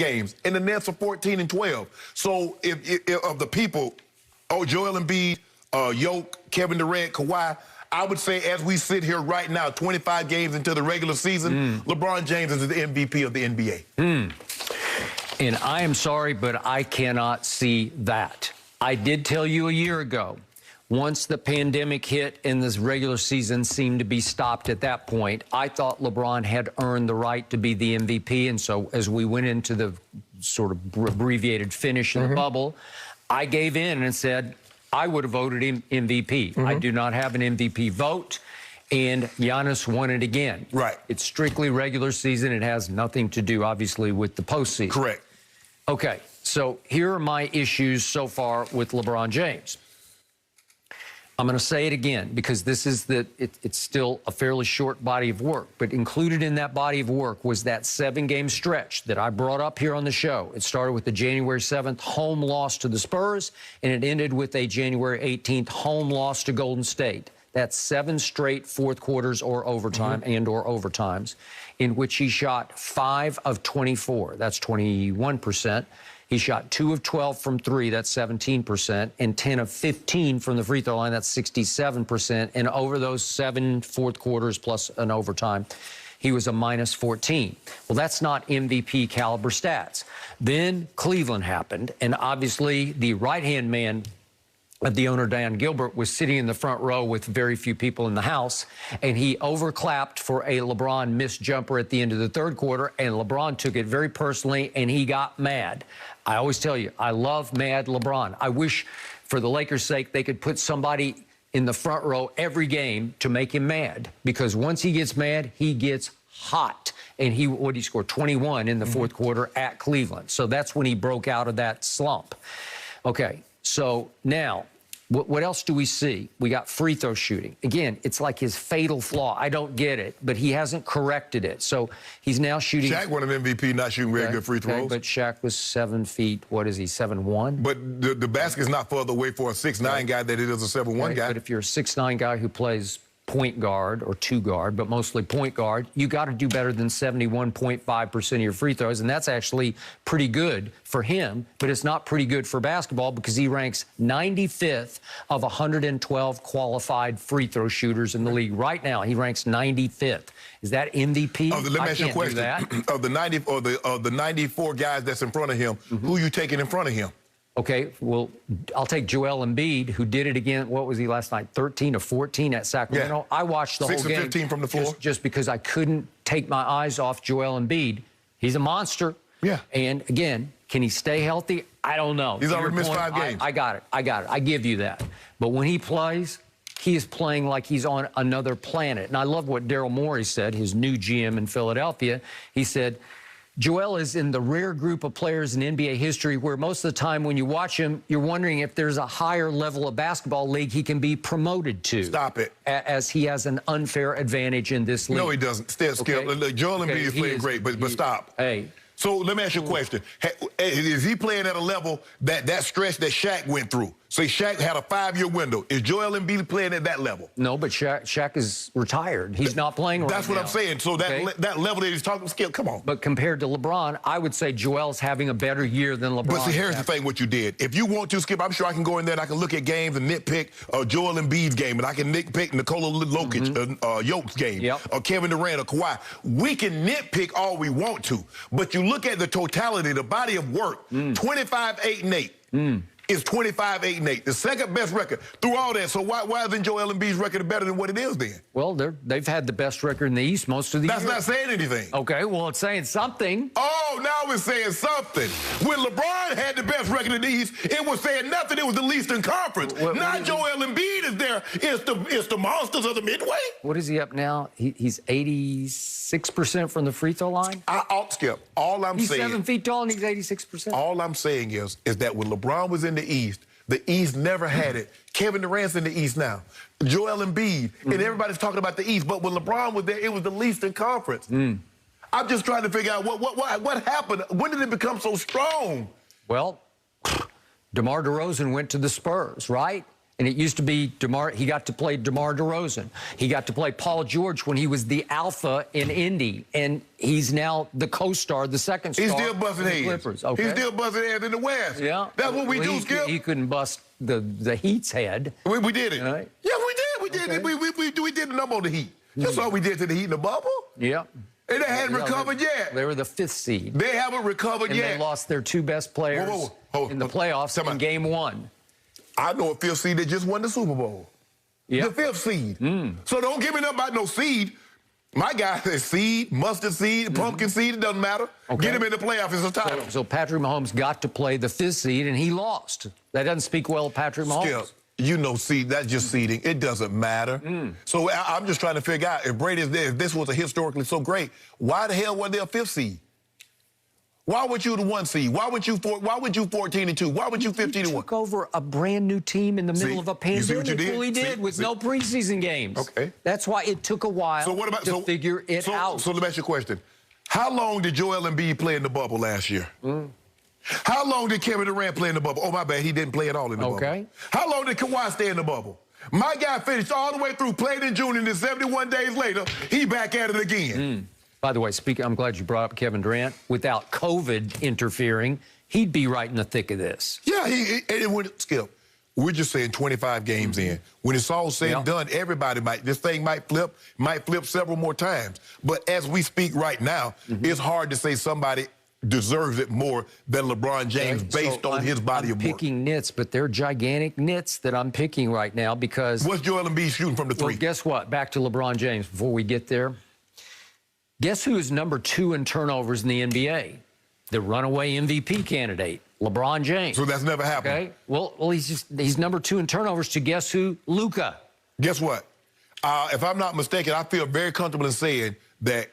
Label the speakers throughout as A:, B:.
A: games, and the Nets are 14 and 12. So if of the people, Joel Embiid, Yoke, Kevin Durant, Kawhi, I would say as we sit here right now, 25 games into the regular season, LeBron James is the MVP of the NBA.
B: And I am sorry, but I cannot see that. I did tell you a year ago, once the pandemic hit and this regular season seemed to be stopped at that point, I thought LeBron had earned the right to be the MVP. And so as we went into the sort of abbreviated finish of the bubble, I gave in and said, I would have voted him MVP. I do not have an MVP vote, and Giannis won it again.
A: Right.
B: It's strictly regular season. It has nothing to do, obviously, with the postseason.
A: Correct.
B: Okay, so here are my issues so far with LeBron James. I'm going to say it again because this is it's still a fairly short body of work, but included in that body of work was that 7-game stretch that I brought up here on the show. It started with the January 7th home loss to the Spurs, and it ended with a January 18th home loss to Golden State. That's 7 straight fourth quarters or overtime and/or overtimes in which he shot 5 of 24. That's 21%. He shot 2 of 12 from 3, that's 17%, and 10 of 15 from the free throw line, that's 67%. And over those 7 fourth quarters plus an overtime, he was a minus 14. Well, that's not MVP caliber stats. Then Cleveland happened, and obviously the right-hand man of the owner, Dan Gilbert, was sitting in the front row with very few people in the house, and he overclapped for a LeBron missed jumper at the end of the third quarter, and LeBron took it very personally, and he got mad. I always tell you, I love mad LeBron. I wish, for the Lakers' sake, they could put somebody in the front row every game to make him mad, because once he gets mad, he gets hot. And he scored 21 in the fourth quarter at Cleveland. So that's when he broke out of that slump. Okay. So now, what else do we see? We got free throw shooting. Again, it's like his fatal flaw. I don't get it, but he hasn't corrected it. So he's now shooting.
A: Shaq won an MVP not shooting very good free throws.
B: But Shaq was 7 feet, what is he, 7'1"?
A: But the basket's not further away for a 6'9" guy than it is a 7'1" guy.
B: But if you're a 6'9" guy who plays point guard or 2 guard, but mostly point guard, you got to do better than 71.5% of your free throws, and that's actually pretty good for him, but it's not pretty good for basketball because he ranks 95th of 112 qualified free throw shooters in the league. Right now, he ranks 95th. Is that MVP?
A: Let me ask you a question. Of the 94 guys that's in front of him, who you taking in front of him?
B: Okay, well, I'll take Joel Embiid, who did it again. What was he last night? 13 of 14 at Sacramento. Yeah. I watched the whole game.
A: 6 of 15 from the floor.
B: Just because I couldn't take my eyes off Joel Embiid. He's a monster.
A: Yeah.
B: And again, can he stay healthy? I don't know.
A: He's already missed 5 games.
B: I got it. I give you that. But when he plays, he is playing like he's on another planet. And I love what Daryl Morey said, his new GM in Philadelphia. He said, Joel is in the rare group of players in NBA history where most of the time when you watch him, you're wondering if there's a higher level of basketball league he can be promoted to.
A: Stop it. As
B: he has an unfair advantage in this league.
A: No, he doesn't. Skip. Look, Joel Embiid is playing great, but stop.
B: Hey.
A: So let me ask you a question. Is he playing at a level that stretch that Shaq went through? So Shaq had a 5-year window. Is Joel Embiid playing at that level?
B: No, but Shaq is retired. He's not playing right now.
A: That's what I'm saying. So that level that he's talking, Skip, come on.
B: But compared to LeBron, I would say Joel's having a better year than LeBron.
A: But see, here's the thing what you did. If you want to, Skip, I'm sure I can go in there and I can look at games and nitpick Joel Embiid's game, and I can nitpick Nikola Jokic, Yoke's game, or Kevin Durant or Kawhi. We can nitpick all we want to, but you look at the totality, the body of work, 25-8-8. Is 25-8-8, the second best record through all that. So why isn't Joel Embiid's record better than what it is then?
B: Well, they've had the best record in the East most of the year.
A: That's not saying anything.
B: Okay, well, it's saying something.
A: Oh, now it's saying something. When LeBron had the best record in the East, it was saying nothing. It was the least in conference. Now Joel Embiid is there. It's the monsters of the Midway.
B: What is he up now? He's 86% from the free throw line?
A: Skip. All I'm saying.
B: He's 7 feet tall and he's 86%.
A: All I'm saying is that when LeBron was in the East never had it. Kevin Durant's in the East now. Joel Embiid, and everybody's talking about the East, but when LeBron was there, it was the least in conference. I'm just trying to figure out what happened. When did it become so strong?
B: Well, DeMar DeRozan went to the Spurs, right? And it used to be he got to play DeMar DeRozan. He got to play Paul George when he was the alpha in Indy. And he's now the co-star, the second star.
A: He's still busting heads.
B: Clippers. Okay.
A: He's still busting heads in the West.
B: Yeah.
A: That's what we do, Skip.
B: He couldn't bust the Heat's head.
A: We did it.
B: Right.
A: Yeah, we did. We did it. We did the number on the Heat. That's all we did to the Heat in the bubble.
B: Yeah.
A: And they hadn't recovered yet.
B: They were the 5th seed.
A: They haven't recovered yet.
B: And they lost their 2 best players in the playoffs in Game 1.
A: I know a 5th seed that just won the Super Bowl. Yep. The 5th seed. So don't give me nothing about no seed. My guy says seed, mustard seed, pumpkin seed, it doesn't matter. Okay. Get him in the playoffs, it's a title.
B: So Patrick Mahomes got to play the 5th seed, and he lost. That doesn't speak well of Patrick Mahomes.
A: Skip, you know seed, that's just seeding. It doesn't matter. So I'm just trying to figure out, if Brady's there, if this was a historically so great, why the hell wasn't there a 5th seed? Why would you the 1 seed? Why would you 14-2? Why would you 15-1?
B: He took over a brand new team in the middle of a pandemic.
A: You see what you did?
B: Well, he did with no preseason games.
A: Okay.
B: That's why it took a while to figure it out.
A: So let me ask you a question. How long did Joel Embiid play in the bubble last year? How long did Kevin Durant play in the bubble? Oh, my bad, he didn't play at all in the bubble. How long did Kawhi stay in the bubble? My guy finished all the way through, played in June, and then 71 days later, he back at it again.
B: By the way, I'm glad you brought up Kevin Durant. Without COVID interfering, he'd be right in the thick of this.
A: Yeah, Skip, we're just saying 25 games in. When it's all said and done, this thing might flip several more times. But as we speak right now, it's hard to say somebody deserves it more than LeBron James based on his body of work.
B: I'm picking nits, but they're gigantic nits that I'm picking right now because...
A: What's Joel Embiid shooting from the 3?
B: Well, guess what? Back to LeBron James before we get there. Guess who is number 2 in turnovers in the NBA? The runaway MVP candidate, LeBron James.
A: So that's never happened.
B: Okay. Well, he's number 2 in turnovers to guess who? Luka.
A: Guess what? If I'm not mistaken, I feel very comfortable in saying that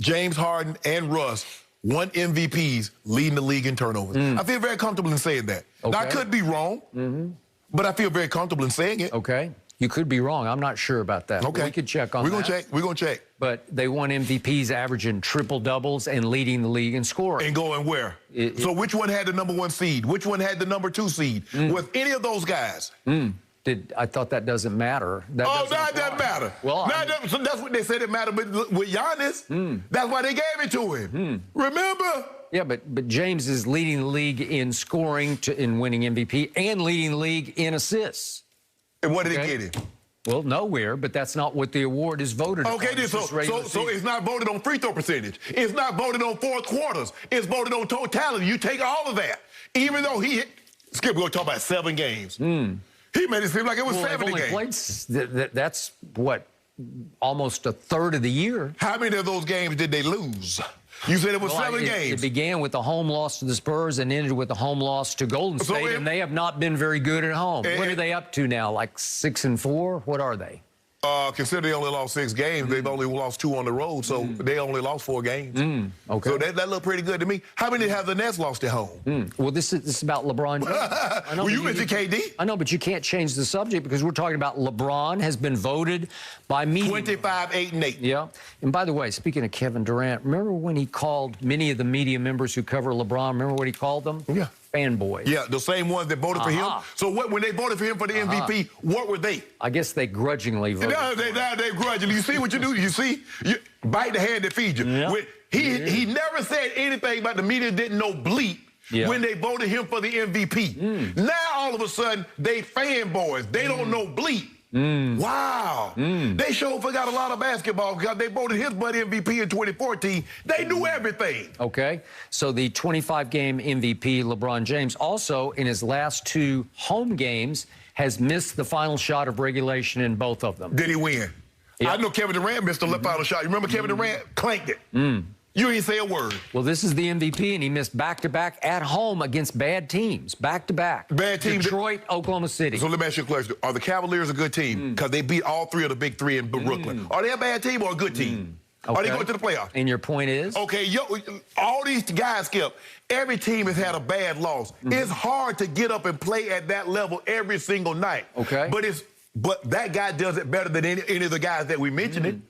A: James Harden and Russ won MVPs leading the league in turnovers. I feel very comfortable in saying that. Now, I could be wrong, but I feel very comfortable in saying it.
B: Okay. You could be wrong. I'm not sure about that.
A: Okay.
B: We could check on that.
A: We're going to check.
B: But they won MVPs averaging triple-doubles and leading the league in scoring.
A: And going where? So which one had the number 1 seed? Which one had the number 2 seed? Was any of those guys?
B: I thought that doesn't matter.
A: That doesn't matter. Well, so that's what they said it mattered with Giannis. That's why they gave it to him. Remember?
B: Yeah, but James is leading the league in scoring in winning MVP and leading the league in assists.
A: And what did he get in?
B: Well, nowhere, but that's not what the award is voted on.
A: Okay, then, so it's not voted on free throw percentage. It's not voted on fourth quarters. It's voted on totality. You take all of that. Even though Skip, we're going to talk about 7 games. He made it seem like it was 70 games.
B: That's what, almost a third of the year.
A: How many of those games did they lose? You said it was 7 games.
B: It began with a home loss to the Spurs and ended with a home loss to Golden State, and they have not been very good at home. What are they up to now, like 6-4? What are they?
A: Consider they only lost 6 games. They've only lost 2 on the road, so they only lost 4 games.
B: Okay.
A: So that looked pretty good to me. How many have the Nets lost at home?
B: Well, this is about LeBron James.
A: Well, you mentioned KD.
B: I know, but you can't change the subject because we're talking about LeBron has been voted by media.
A: 25, 8, and 8.
B: Yeah. And by the way, speaking of Kevin Durant, remember when he called many of the media members who cover LeBron, remember what he called them?
A: Yeah.
B: Fanboys.
A: Yeah, the same ones that voted for him. So when they voted for him for the MVP, what were they?
B: I guess they grudgingly voted.
A: They grudgingly. You see what you do? You see? You bite the hand that feeds you. Yeah. He never said anything about the media didn't know bleep when they voted him for the MVP. Now, all of a sudden, they fanboys. They don't know bleep. Wow. They sure forgot a lot of basketball because they voted his buddy MVP in 2014. They knew everything.
B: Okay. So the 25-game MVP, LeBron James, also in his last 2 home games, has missed the final shot of regulation in both of them.
A: Did he win? Yep. I know Kevin Durant missed the final shot. You remember Kevin Durant clanked it. You ain't say a word. Well,
B: this is the MVP, and he missed back-to-back at home against bad teams. Back-to-back.
A: Bad teams.
B: Detroit, Oklahoma City.
A: So let me ask you a question. Are the Cavaliers a good team? Because they beat all 3 of the big 3 in Brooklyn. Are they a bad team or a good team?
B: Okay.
A: Are they going to the playoffs?
B: And your point is?
A: Okay, all these guys, Skip, every team has had a bad loss. It's hard to get up and play at that level every single night.
B: Okay.
A: But that guy does it better than any of the guys that we mentioned.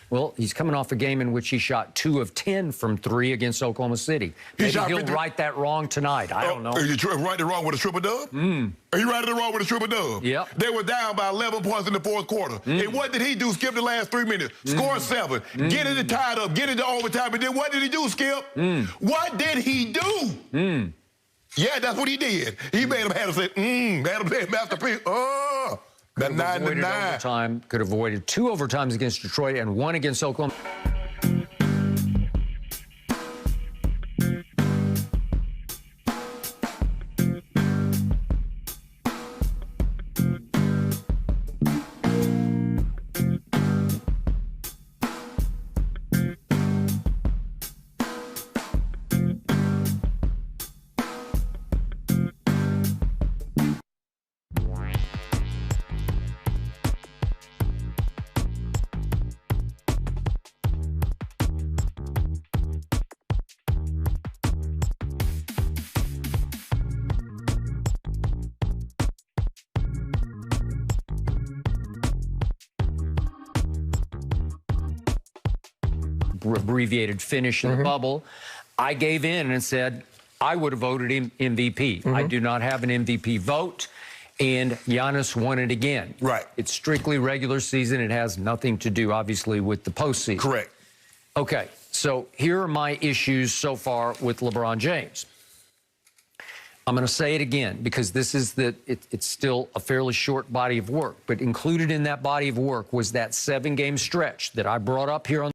B: Well, he's coming off a game in which he shot 2 of 10 from 3 against Oklahoma City. Maybe he'll right that wrong tonight. I don't know.
A: Are you right it wrong with a triple dub? Are you right it wrong with a triple dub?
B: Yep.
A: They were down by 11 points in the fourth quarter. And what did he do? Skip the last 3 minutes. Score 7. Get it tied up. Get it to overtime. And then what did he do, Skip? What did he do? Yeah, that's what he did. He made him have to say, had him say, masterpiece. That 9-9.
B: Overtime, could have avoided 2 overtimes against Detroit and 1 against Oklahoma. Abbreviated finish in the bubble. I gave in and said I would have voted him MVP. I do not have an MVP vote, and Giannis won it again.
A: Right.
B: It's strictly regular season. It has nothing to do, obviously, with the postseason.
A: Correct.
B: Okay, so here are my issues so far with LeBron James. I'm going to say it again because this is it's still a fairly short body of work, but included in that body of work was that 7-game stretch that I brought up here on